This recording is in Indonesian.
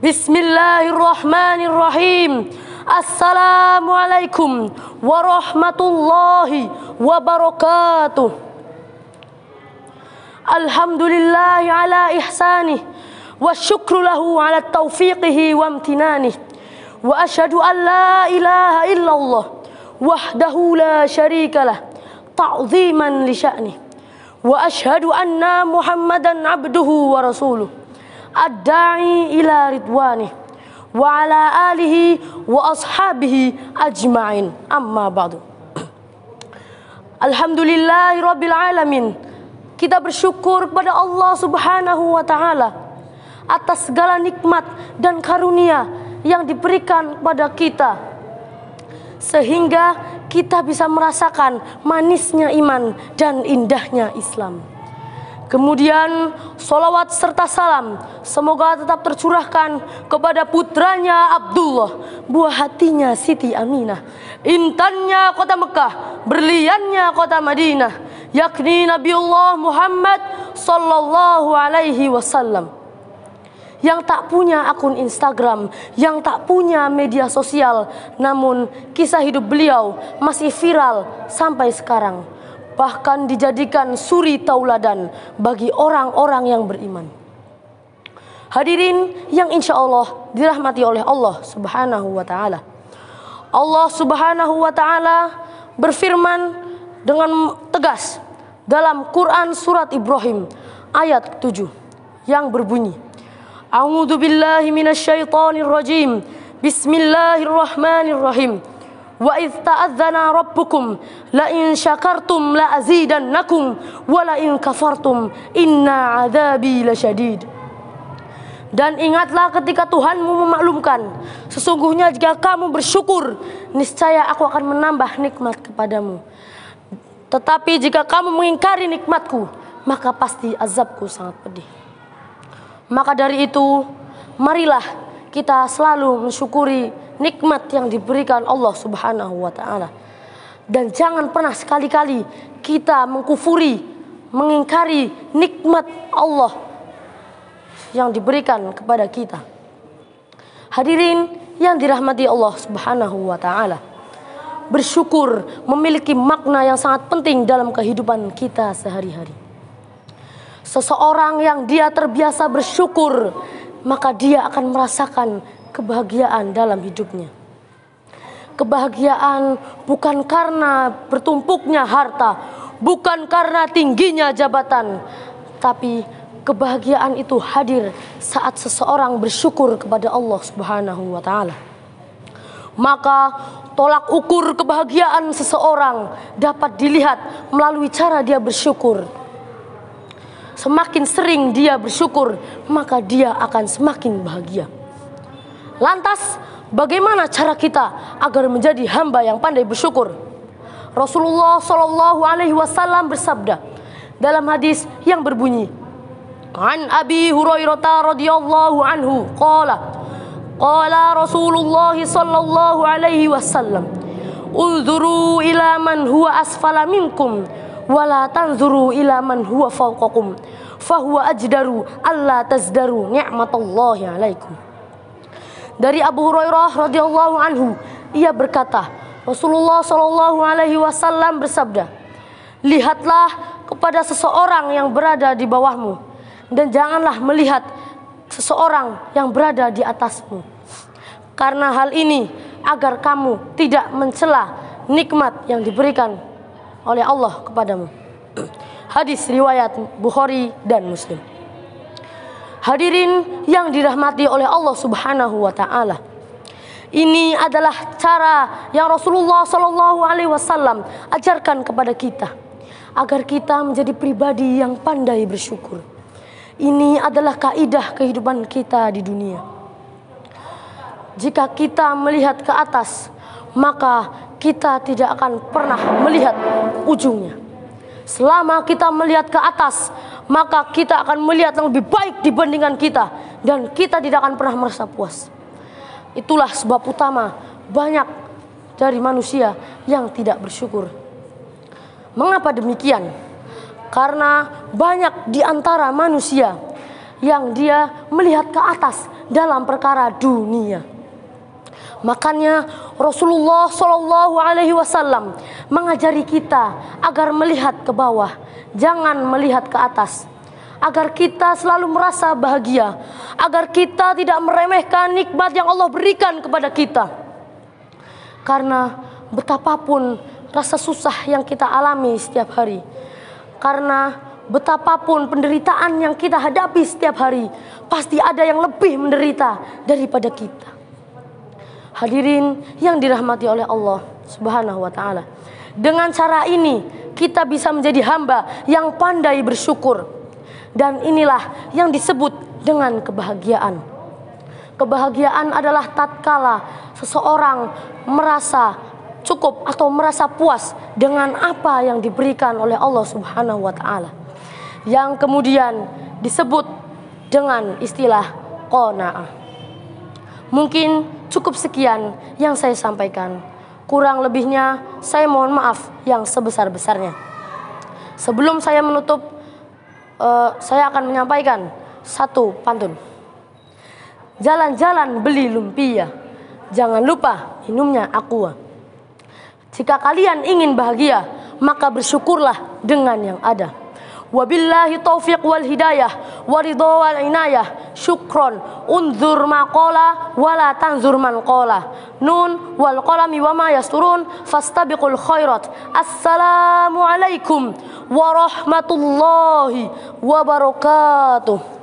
Bismillahirrahmanirrahim. Assalamualaikum warahmatullahi wabarakatuh. Alhamdulillahi ala ihsanih wa syukru lahu ala taufiqihi wa amtinanih. Wa asyhadu an la ilaha illallah wahdahu la syarikalah ta'ziman li sya'nih. Wa asyhadu anna Muhammadan abduhu wa rasuluh ad-da'i ila ridwanih wa ala alihi wa ashabihi ajma'in. Amma ba'du. Alhamdulillahi rabbil alamin. Kita bersyukur kepada Allah Subhanahu wa taala atas segala nikmat dan karunia yang diberikan kepada kita, sehingga kita bisa merasakan manisnya iman dan indahnya Islam. Kemudian salawat serta salam semoga tetap tercurahkan kepada putranya Abdullah, buah hatinya Siti Aminah, intannya kota Mekah, berliannya kota Madinah, yakni Nabiullah Muhammad sallallahu alaihi wasallam, yang tak punya akun Instagram, yang tak punya media sosial, namun kisah hidup beliau masih viral sampai sekarang, bahkan dijadikan suri tauladan bagi orang-orang yang beriman. Hadirin yang insya Allah dirahmati oleh Allah Subhanahu wa ta'ala. Allah Subhanahu wa ta'ala berfirman dengan tegas dalam Quran surat Ibrahim ayat 7 yang berbunyi, A'udzu billahi minasyaitonir rajim. Bismillahirrahmanirrahim. Wa idz ta'adzana rabbukum la in syakartum la azidannakum wa la in kafartum inna 'adzabi lasyadid. Dan ingatlah ketika Tuhanmu memaklumkan, sesungguhnya jika kamu bersyukur, niscaya aku akan menambah nikmat kepadamu. Tetapi jika kamu mengingkari nikmatku, maka pasti azabku sangat pedih. Maka dari itu, marilah kita selalu mensyukuri nikmat yang diberikan Allah Subhanahu wa ta'ala. Dan jangan pernah sekali-kali kita mengkufuri, mengingkari nikmat Allah yang diberikan kepada kita. Hadirin yang dirahmati Allah Subhanahu wa ta'ala, bersyukur memiliki makna yang sangat penting dalam kehidupan kita sehari-hari. Seseorang yang dia terbiasa bersyukur, maka dia akan merasakan kebahagiaan dalam hidupnya. Kebahagiaan bukan karena bertumpuknya harta, bukan karena tingginya jabatan, tapi kebahagiaan itu hadir saat seseorang bersyukur kepada Allah Subhanahu wa ta'ala. Maka tolak ukur kebahagiaan seseorang dapat dilihat melalui cara dia bersyukur. Semakin sering dia bersyukur, maka dia akan semakin bahagia. Lantas, bagaimana cara kita agar menjadi hamba yang pandai bersyukur? Rasulullah Shallallahu Alaihi Wasallam bersabda dalam hadis yang berbunyi, An Abi Hurairah radhiyallahu anhu, qala Rasulullah Shallallahu Alaihi Wasallam, unzuru ila man huwa asfala minkum, wala tanzuru ila man huwa fawqakum, fahuwa ajdaru alla tazdaru ni'matallahi alaikum. Dari Abu Hurairah radhiyallahu anhu, ia berkata, Rasulullah Shallallahu alaihi wasallam bersabda, lihatlah kepada seseorang yang berada di bawahmu, dan janganlah melihat seseorang yang berada di atasmu. Karena hal ini agar kamu tidak mencela nikmat yang diberikan oleh Allah kepadamu. Hadis riwayat Bukhari dan Muslim. Hadirin yang dirahmati oleh Allah Subhanahu wa ta'ala, ini adalah cara yang Rasulullah Shallallahu Alaihi Wasallam ajarkan kepada kita agar kita menjadi pribadi yang pandai bersyukur. Ini adalah kaidah kehidupan kita di dunia. Jika kita melihat ke atas, maka kita tidak akan pernah melihat ujungnya. Selama kita melihat ke atas, maka kita akan melihat yang lebih baik dibandingkan kita, dan kita tidak akan pernah merasa puas. Itulah sebab utama banyak dari manusia yang tidak bersyukur. Mengapa demikian? Karena banyak di antara manusia yang dia melihat ke atas dalam perkara dunia. Makanya Rasulullah Shallallahu Alaihi Wasallam mengajari kita agar melihat ke bawah, jangan melihat ke atas, agar kita selalu merasa bahagia, agar kita tidak meremehkan nikmat yang Allah berikan kepada kita. Karena betapapun rasa susah yang kita alami setiap hari, karena betapapun penderitaan yang kita hadapi setiap hari, pasti ada yang lebih menderita daripada kita. Hadirin yang dirahmati oleh Allah Subhanahu wa ta'ala, dengan cara ini kita bisa menjadi hamba yang pandai bersyukur. Dan inilah yang disebut dengan kebahagiaan. Kebahagiaan adalah tatkala seseorang merasa cukup atau merasa puas dengan apa yang diberikan oleh Allah Subhanahu wa ta'ala, yang kemudian disebut dengan istilah qanaah. Mungkin cukup sekian yang saya sampaikan. Kurang lebihnya saya mohon maaf yang sebesar-besarnya. Sebelum saya menutup, saya akan menyampaikan satu pantun. Jalan-jalan beli lumpia, jangan lupa minumnya aqua. Jika kalian ingin bahagia, maka bersyukurlah dengan yang ada. Wabillahi taufiq wal hidayah waridho wal inayah. Syukron unzur maqala wala tanzur man qala. Nun wal qalami wama yasturun fastabiqul khairat. Assalamualaikum warahmatullahi wabarakatuh.